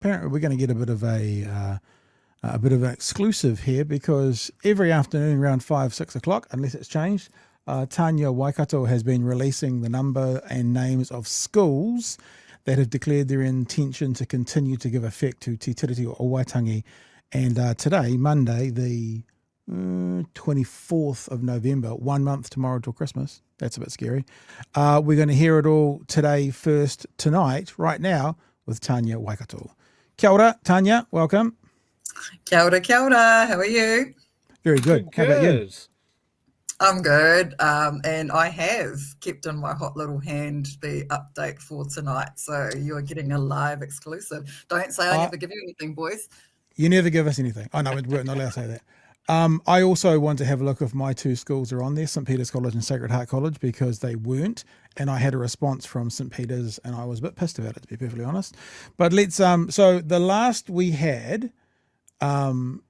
apparently we're going to get a bit of an exclusive here, because every afternoon around 5-6 o'clock, unless it's changed, Tania Waikato has been releasing the number and names of schools that have declared their intention to continue to give effect to Te Tiriti or Waitangi. And today, Monday, the 24th of November, 1 month tomorrow till Christmas. That's a bit scary. We're going to hear it all today, first, tonight, right now, with Tania Waikato. Kia ora, Tania, welcome. Kia ora, kia ora. How are you? Very good. How about you? I'm good. And I have kept in my hot little hand the update for tonight. So you're getting a live exclusive. Don't say I never give you anything, boys. You never give us anything. Oh, no, we're not allowed to say that. I also want to have a look if my two schools are on there, St. Peter's College and Sacred Heart College, because they weren't. And I had a response from St. Peter's and I was a bit pissed about it, to be perfectly honest. But let's, so the last we had, the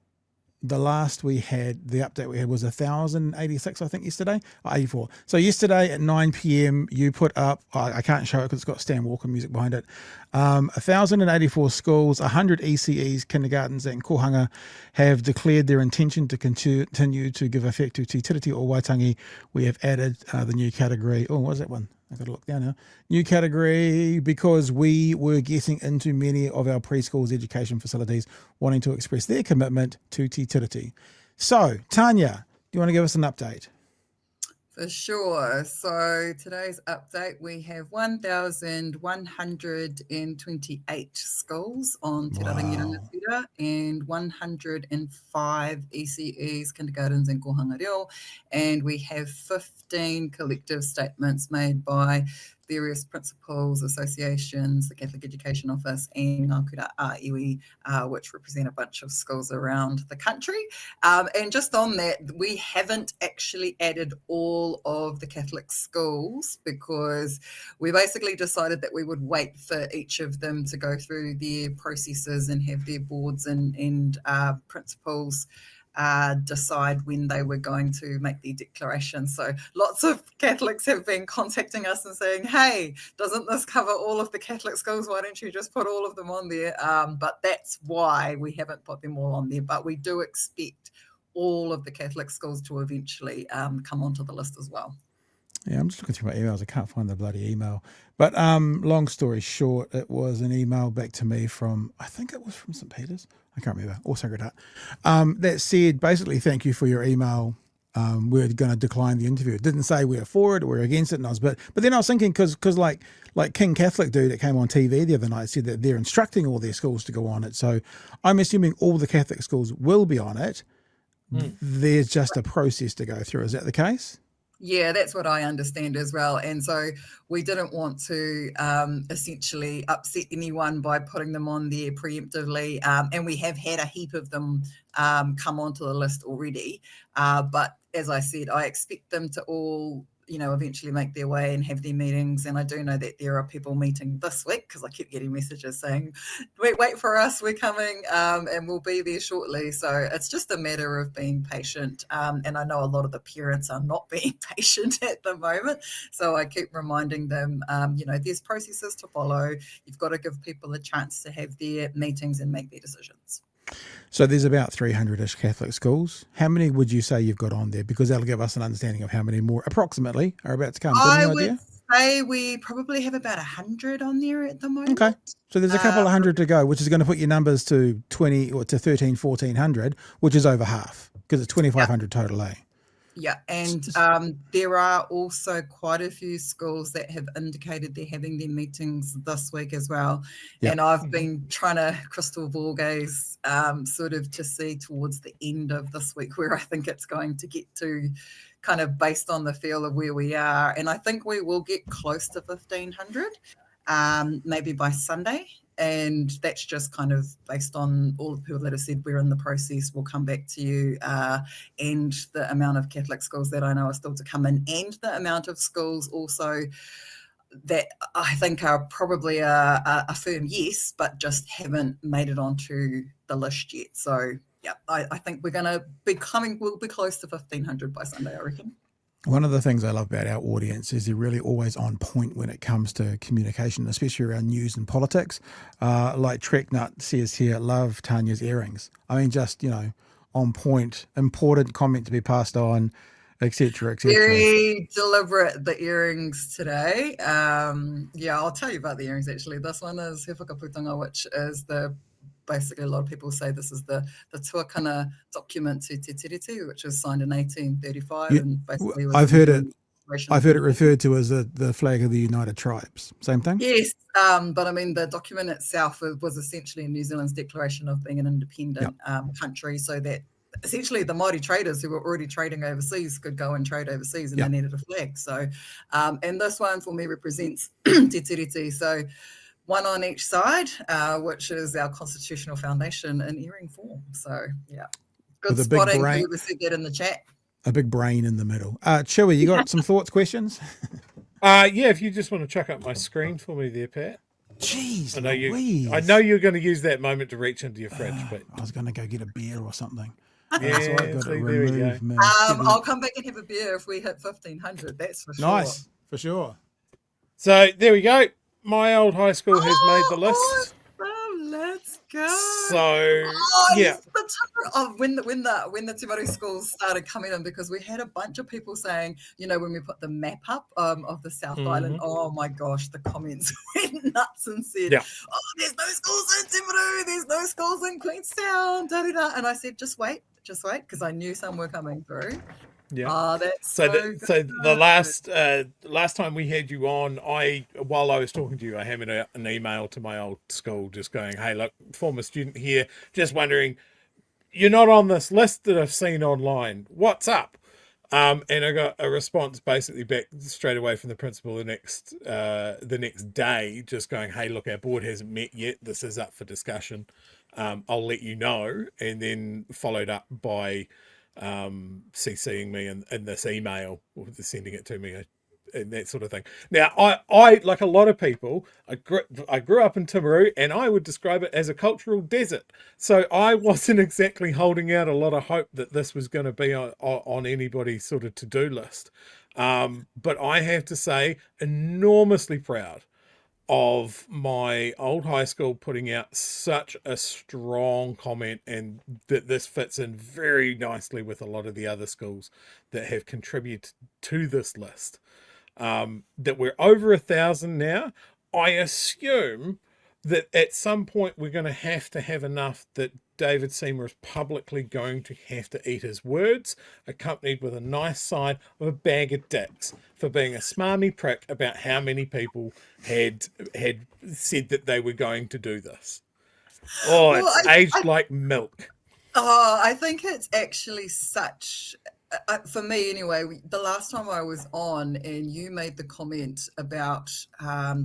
update we had was 1,086, I think, yesterday, 84. So yesterday at 9 p.m, you put up, I can't show it because it's got Stan Walker music behind it, 1,084 schools, 100 ECEs, kindergartens and kohanga have declared their intention to continue to give effect to Te Tiriti or Waitangi. We have added the new category. Oh, what is that one? I've got to look down now. New category, because we were getting into many of our preschools education facilities wanting to express their commitment to Te Tiriti. So, Tania, do you want to give us an update? For sure. So today's update, we have 1,128 schools on Te Rarangi Rangatira and 105 ECEs, kindergartens and kohanga reo, and we have 15 collective statements made by various principals, associations, the Catholic Education Office and Ngā Kura Iwi, which represent a bunch of schools around the country. And just on that, we haven't actually added all of the Catholic schools because we basically decided that we would wait for each of them to go through their processes and have their boards and principals decide when they were going to make the declaration. So lots of Catholics have been contacting us and saying, hey, doesn't this cover all of the Catholic schools? Why don't you just put all of them on there? But that's why we haven't put them all on there. But we do expect all of the Catholic schools to eventually come onto the list as well. Yeah, I'm just looking through my emails. I can't find the bloody email. But long story short, it was an email back to me from, I think it was from St. Peter's. I can't remember, or Sacred Heart, that said, basically, thank you for your email. We're going to decline the interview. It didn't say we're for it or we're against it. And but then I was thinking, because like King Catholic dude that came on TV the other night said that they're instructing all their schools to go on it. So I'm assuming all the Catholic schools will be on it. There's just a process to go through. Is that the case? Yeah, that's what I understand as well. And so we didn't want to essentially upset anyone by putting them on there preemptively. And we have had a heap of them come onto the list already. But as I said, I expect them to all, eventually make their way and have their meetings. And I do know that there are people meeting this week because I keep getting messages saying, wait for us, we're coming and we'll be there shortly. So it's just a matter of being patient. And I know a lot of the parents are not being patient at the moment. So I keep reminding them, there's processes to follow. You've got to give people a chance to have their meetings and make their decisions. So there's about 300-ish Catholic schools. How many would you say you've got on there? Because that'll give us an understanding of how many more approximately are about to come. I would say we probably have about 100 on there at the moment. Okay. So there's a couple of hundred to go, which is going to put your numbers to 20 or to 1,100, which is over half because it's 2,500 total, eh? Yeah, and there are also quite a few schools that have indicated they're having their meetings this week as well. Yep. And I've been trying to crystal ball gaze sort of to see towards the end of this week where I think it's going to get to, kind of based on the feel of where we are. And I think we will get close to 1,500, maybe by Sunday. And that's just kind of based on all the people that have said we're in the process. We'll come back to you and the amount of Catholic schools that I know are still to come in and the amount of schools also that I think are probably a firm yes, but just haven't made it onto the list yet. So, yeah, I think we're going to we'll be close to 1,500 by Sunday, I reckon. One of the things I love about our audience is they're really always on point when it comes to communication, especially around news and politics. Like Treknut says here, love Tanya's earrings. I mean, just, on point, important comment to be passed on, etc., etc. Very deliberate, the earrings today. I'll tell you about the earrings actually. This one is He Whakaputanga, which is basically a lot of people say this is the tuakana document to Te Tiriti, which was signed in 1835 and basically was I've heard it referred to as the flag of the United Tribes. Same thing? Yes, but I mean the document itself was essentially New Zealand's declaration of being an independent country, so that essentially the Māori traders who were already trading overseas could go and trade overseas, and they needed a flag. So, and this one for me represents Te Tiriti. So one on each side, which is our constitutional foundation in earring form. So yeah, good spotting. Whoever said that in the chat. A big brain in the middle. Chewie, you got some thoughts, questions? Yeah, if you just want to chuck up my screen for me there, Pat. Jeez, I know you're going to use that moment to reach into your fridge, but I was going to go get a beer or something. Yeah, so I got to remove me. I'll come back and have a beer if we hit 1,500. That's for sure. Nice, for sure. So there we go. My old high school has made the list. Let's go. So yeah, when the Te Maru schools started coming in, because we had a bunch of people saying, when we put the map up of the South Island, oh my gosh, the comments went nuts and said, there's no schools in Te Maru, there's no schools in Queenstown, and I said, just wait, because I knew some were coming through. Yeah. That's so the last time we had you on, while I was talking to you, I hammered an email to my old school just going, hey, look, former student here, just wondering, you're not on this list that I've seen online. What's up? And I got a response basically back straight away from the principal the next day, just going, hey, look, our board hasn't met yet. This is up for discussion. I'll let you know. And then followed up by CCing me in this email, or sending it to me and that sort of thing. Now, I like a lot of people, I grew up in Timaru, and I would describe it as a cultural desert. So I wasn't exactly holding out a lot of hope that this was going to be on anybody's sort of to-do list. But I have to say, enormously proud of my old high school putting out such a strong comment, and that this fits in very nicely with a lot of the other schools that have contributed to this list. That we're over 1,000 now. I assume that at some point we're going to have enough that David Seymour is publicly going to have to eat his words, accompanied with a nice sign of a bag of dicks for being a smarmy prick about how many people had said that they were going to do this. Oh, well, it's aged like milk. Oh, I think it's actually such... for me anyway, the last time I was on and you made the comment about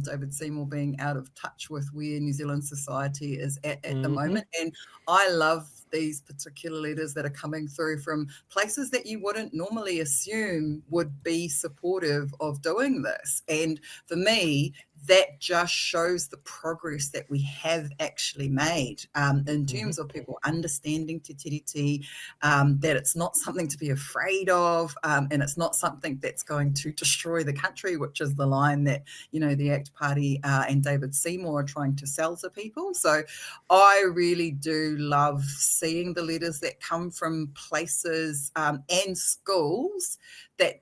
David Seymour being out of touch with where New Zealand society is at the moment, and I love these particular leaders that are coming through from places that you wouldn't normally assume would be supportive of doing this. And for me, that just shows the progress that we have actually made in terms of people understanding Te Tiriti, that it's not something to be afraid of, and it's not something that's going to destroy the country, which is the line that, the ACT Party and David Seymour are trying to sell to people. So I really do love seeing the leaders that come from places and schools that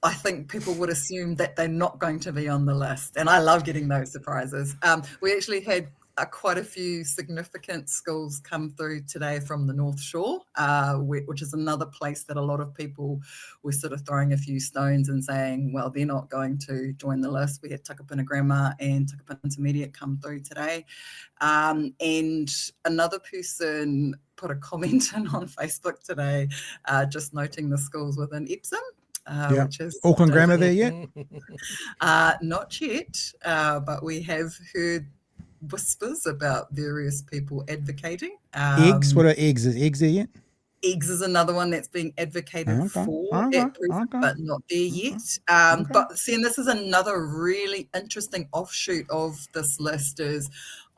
I think people would assume that they're not going to be on the list. And I love getting those surprises. We actually had quite a few significant schools come through today from the North Shore, which is another place that a lot of people were sort of throwing a few stones and saying, well, they're not going to join the list. We had Takapuna Grammar and Takapuna Intermediate come through today. And another person put a comment in on Facebook today, just noting the schools within Epsom. Which is Auckland Grammar there yet? Not yet, but we have heard whispers about various people advocating. Eggs? What are eggs? Is eggs there yet? Eggs is another one that's being advocated for at present, but not there yet. But seeing this is another really interesting offshoot of this list is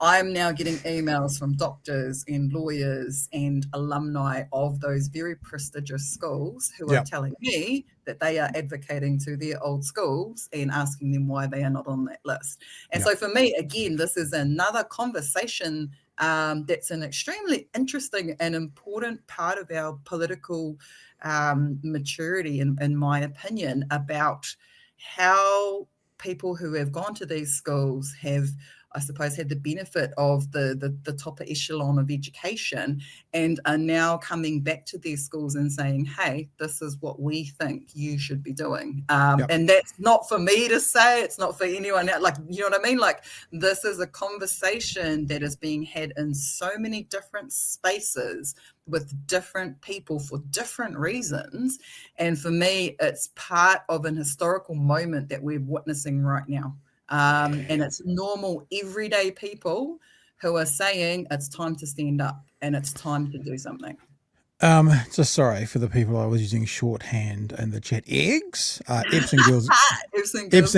I'm now getting emails from doctors and lawyers and alumni of those very prestigious schools who are telling me that they are advocating to their old schools and asking them why they are not on that list. And so for me, again, this is another conversation that's an extremely interesting and important part of our political maturity, in my opinion, about how people who have gone to these schools have, I suppose, had the benefit of the top echelon of education and are now coming back to their schools and saying, hey, this is what we think you should be doing. And that's not for me to say, it's not for anyone else. Like, you know what I mean? Like, this is a conversation that is being had in so many different spaces with different people for different reasons. And for me, it's part of an historical moment that we're witnessing right now. And it's normal, everyday people who are saying it's time to stand up and it's time to do something. Just sorry for the people I was using shorthand in the chat. Eggs, Epsom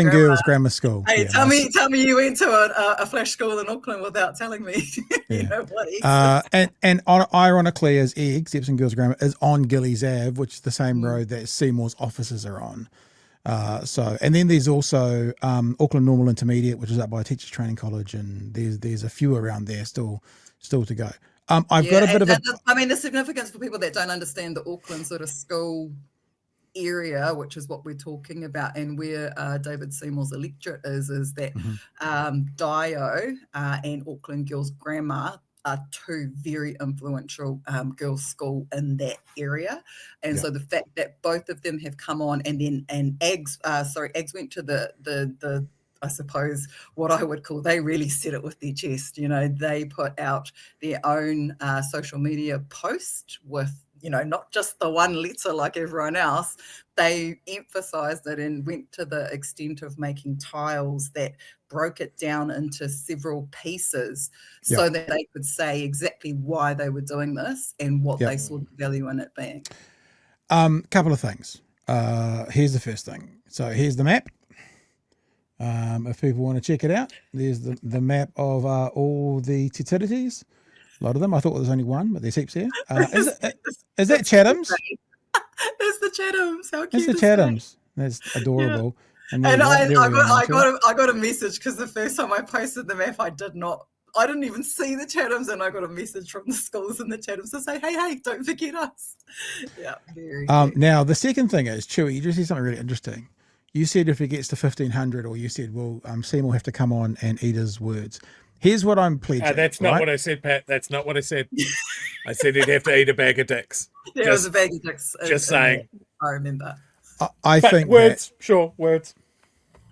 Girls Grammar School. Hey, tell me you went to a flash school in Auckland without telling me. You know what eggs and ironically, as Eggs, Epsom Girls Grammar is on Gillies Ave, which is the same road that Seymour's offices are on. And then there's also Auckland Normal Intermediate, which is up by Teachers Training College, and there's a few around there still to go. I've got a bit of the significance for people that don't understand the Auckland sort of school area, which is what we're talking about, and where David Seymour's electorate is that Dio and Auckland Girls Grammar are two very influential girls' school in that area. And so the fact that both of them have come on, and Eggs went to the I suppose what I would call, they really said it with their chest. You know, they put out their own social media post with, you know, not just the one letter like everyone else. They emphasized it and went to the extent of making tiles that broke it down into several pieces so that they could say exactly why they were doing this and what they saw the value in it being. Couple of things. Here's the first thing. So here's the map. If people want to check it out, there's the map of all the Te Tiritis. A lot of them. I thought there was only one, but there's heaps here. Is that Chatham's? There's the Chathams. How cute! It's the Chathams. That's adorable. And I got a message because the first time I posted the map, I didn't even see the Chathams, and I got a message from the schools in the Chathams to say, hey, don't forget us. Yeah, very cute. Now the second thing is, Chewie, you just said something really interesting. You said if it gets to 1,500, or you said, well, Seymour will have to come on and eat his words. Here's what I'm pledging. That's not what I said, Pat. That's not what I said. I said he'd have to eat a bag of dicks. Yeah, it was a bag of dicks. Just saying. I remember. I think words.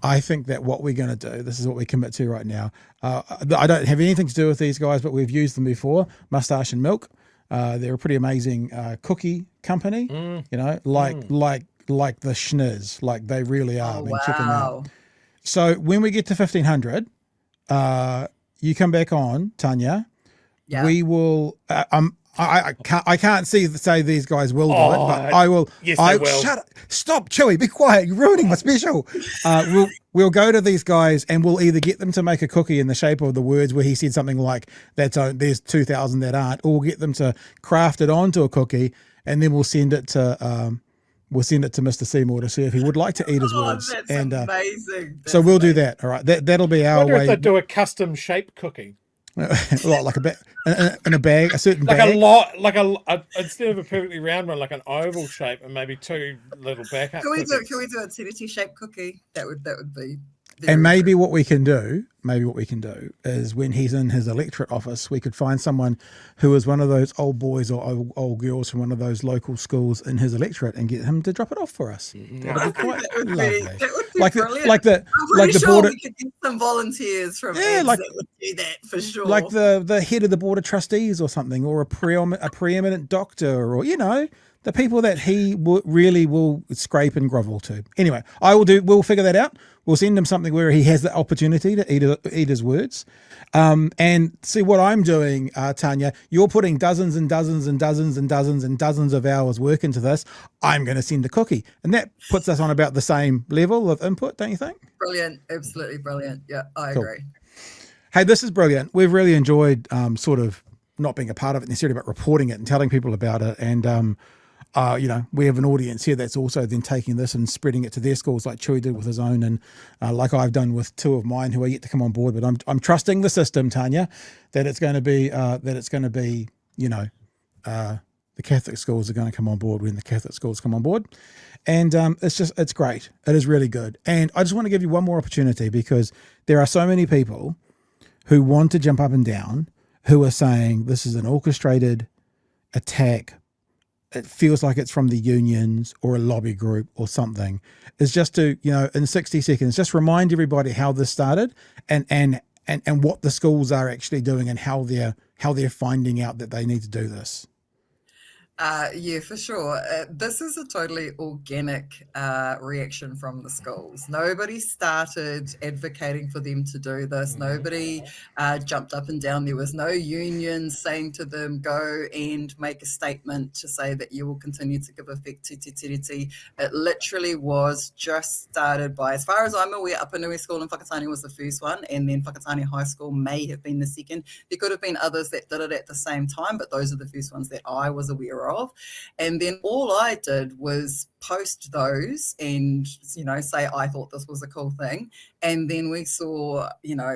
I think that what we're going to do, this is what we commit to right now. I don't have anything to do with these guys, but we've used them before. Mustache and Milk. They're a pretty amazing cookie company. You know, like the schniz, like they really are. Check them out. So when we get to 1,500, you come back on, Tanya. Yeah. We will. I can't say these guys will do it, but I will. Yes, they will. Shut up! Stop, Chewie. Be quiet. You're ruining my special. We'll go to these guys and we'll either get them to make a cookie in the shape of the words where he said something like there's 2,000 that aren't, or we'll get them to craft it onto a cookie, and then we'll send it to Mr. Seymour to see if he would like to eat his words. That's amazing. So we'll do that. All right. That'll be our way. If they do a custom shape cookie. Like a bag in a bag, a certain like bag. Instead of a perfectly round one, like an oval shape, and maybe two little backup. Can we do a Tiriti shaped cookie? That would be. And maybe what we can do is when he's in his electorate office, we could find someone who is one of those old boys or old girls from one of those local schools in his electorate and get him to drop it off for us. That'd be quite lovely. That would be like brilliant. The border. We could get some volunteers from that would do that for sure. Like the head of the board of trustees or something, or a preeminent doctor, or the people that he really will scrape and grovel to. Anyway, we'll figure that out. We'll send him something where he has the opportunity to eat his words. And see what I'm doing, Tanya. You're putting dozens and dozens and dozens and dozens and dozens of hours work into this. I'm going to send a cookie. And that puts us on about the same level of input, don't you think? Brilliant. Absolutely brilliant. Yeah, I agree. Hey, this is brilliant. We've really enjoyed sort of not being a part of it necessarily, but reporting it and telling people about it. And, we have an audience here that's also then taking this and spreading it to their schools like Chewie did with his own, and like I've done with two of mine who are yet to come on board. But I'm trusting the system, Tania, that it's going to be, the Catholic schools are going to come on board when the Catholic schools come on board. And it's great. It is really good. And I just want to give you one more opportunity, because there are so many people who want to jump up and down, who are saying this is an orchestrated attack. It feels like it's from the unions or a lobby group or something. It's just to, in 60 seconds, just remind everybody how this started and what the schools are actually doing and how they're finding out that they need to do this. Yeah, for sure. This is a totally organic reaction from the schools. Nobody started advocating for them to do this. Nobody jumped up and down. There was no union saying to them, go and make a statement to say that you will continue to give effect to Te Tiriti. It literally was just started by, as far as I'm aware, Upper School in Whakatane was the first one, and then Whakatane High School may have been the second. There could have been others that did it at the same time, but those are the first ones that I was aware of. And then all I did was post those and, say I thought this was a cool thing. And then we saw,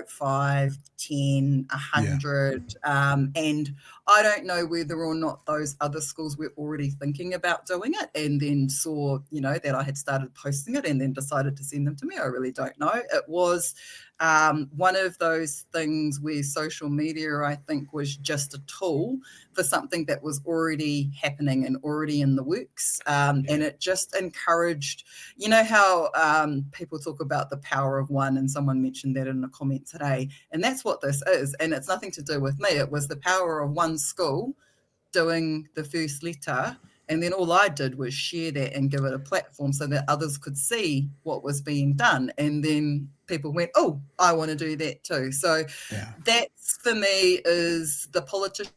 5, 10, 100. And I don't know whether or not those other schools were already thinking about doing it and then saw, that I had started posting it and then decided to send them to me. I really don't know. It was one of those things where social media, I think, was just a tool for something that was already happening and already in the works. And it just encouraged, how people talk about the power of one, and someone mentioned that in a comment today. And that's what this is. And it's nothing to do with me. It was the power of one school doing the first letter. And then all I did was share that and give it a platform so that others could see what was being done. And then people went, oh, I want to do that too. So that's, for me, is the politicians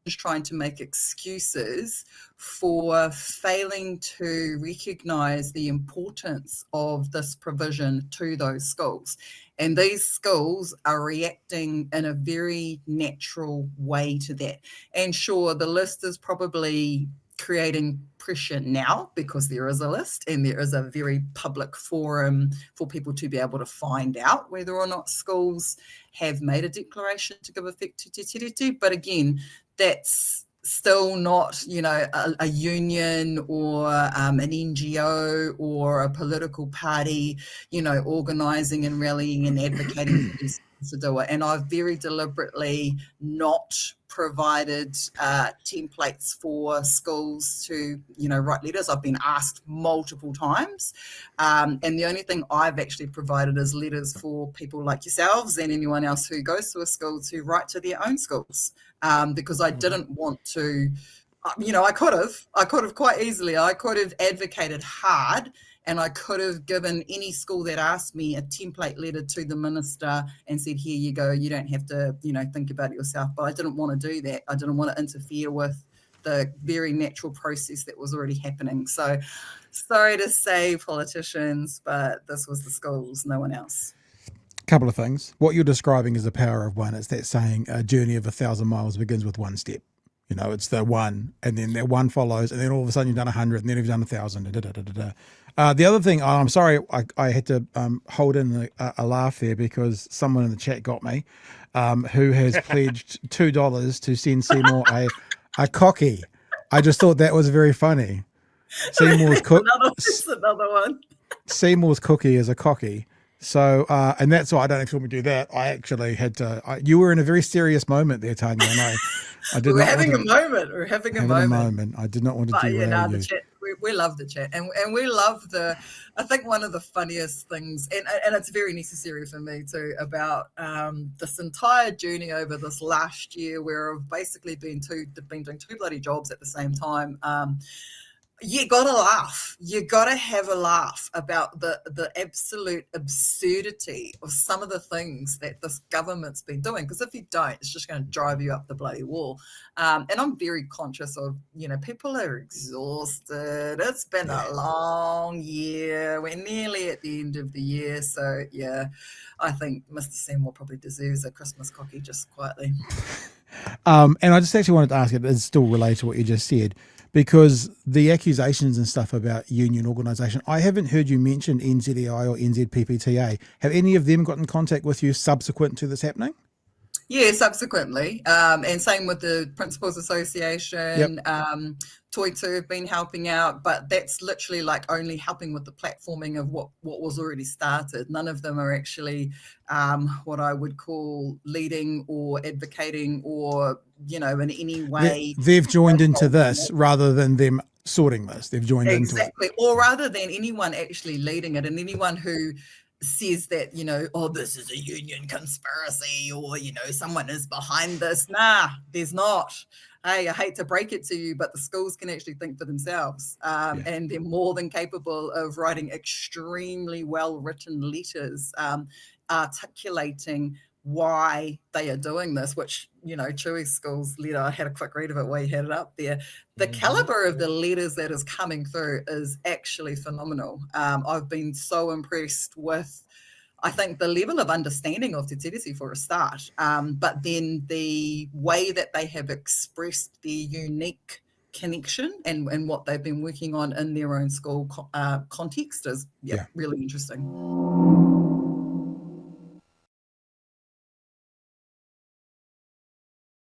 trying to make excuses for failing to recognise the importance of this provision to those schools. And these schools are reacting in a very natural way to that. And sure, the list is probably creating pressure now because there is a list and there is a very public forum for people to be able to find out whether or not schools have made a declaration to give effect to Te Tiriti. But again, that's still not, a union or an NGO or a political party, organising and rallying and advocating for these to do it. And I've very deliberately not provided templates for schools to, write letters. I've been asked multiple times. And the only thing I've actually provided is letters for people like yourselves and anyone else who goes to a school to write to their own schools. Because I didn't want to, I could have quite easily, I could have advocated hard, and I could have given any school that asked me a template letter to the minister and said, here you go, you don't have to, think about it yourself. But I didn't want to do that. I didn't want to interfere with the very natural process that was already happening. So sorry to say, politicians, but this was the schools, no one else. Couple of things. What you're describing is the power of one. It's that saying, a journey of 1,000 miles begins with one step. It's the one, and then that one follows, and then all of a sudden you've done 100, and then you've done 1,000. The other thing, I'm sorry, I had to hold in a laugh there because someone in the chat got me, who has pledged $2 to send Seymour a cocky. I just thought that was very funny. Seymour's another one. Seymour's cookie is a cocky. So, and that's why I don't actually want to do that. I actually had to, you were in a very serious moment there, Tania, and I did We're having a moment. We're having a moment. I did not want to derail you. The chat, we love the chat. And we love I think one of the funniest things, and it's very necessary for me too, about this entire journey over this last year where I've basically been doing two bloody jobs at the same time. You gotta laugh. You gotta have a laugh about the absolute absurdity of some of the things that this government's been doing. Because if you don't, it's just going to drive you up the bloody wall. And I'm very conscious of, people are exhausted. It's been a long year. We're nearly at the end of the year, so yeah, I think Mr. Seymour probably deserves a Christmas cocky just quietly. And I just actually wanted to ask, it is still related to what you just said, because the accusations and stuff about union organisation, I haven't heard you mention NZEI or NZPPTA. Have any of them got in contact with you subsequent to this happening? Yeah, subsequently. And same with the Principals Association. Toitu have been helping out, but that's literally like only helping with the platforming of what was already started. None of them are actually what I would call leading or advocating or, in any way. They've joined into this rather than them sorting this. They've joined into it. Exactly. Or rather than anyone actually leading it, and anyone who says that, this is a union conspiracy, or, someone is behind this. Nah, there's not. Hey, I hate to break it to you, but the schools can actually think for themselves. And they're more than capable of writing extremely well-written letters, articulating why they are doing this, which, Chewie's school's letter, I had a quick read of it while you had it up there. The caliber of the letters that is coming through is actually phenomenal. I've been so impressed with, I think, the level of understanding of Te Tiriti for a start, but then the way that they have expressed their unique connection and what they've been working on in their own school context is really interesting.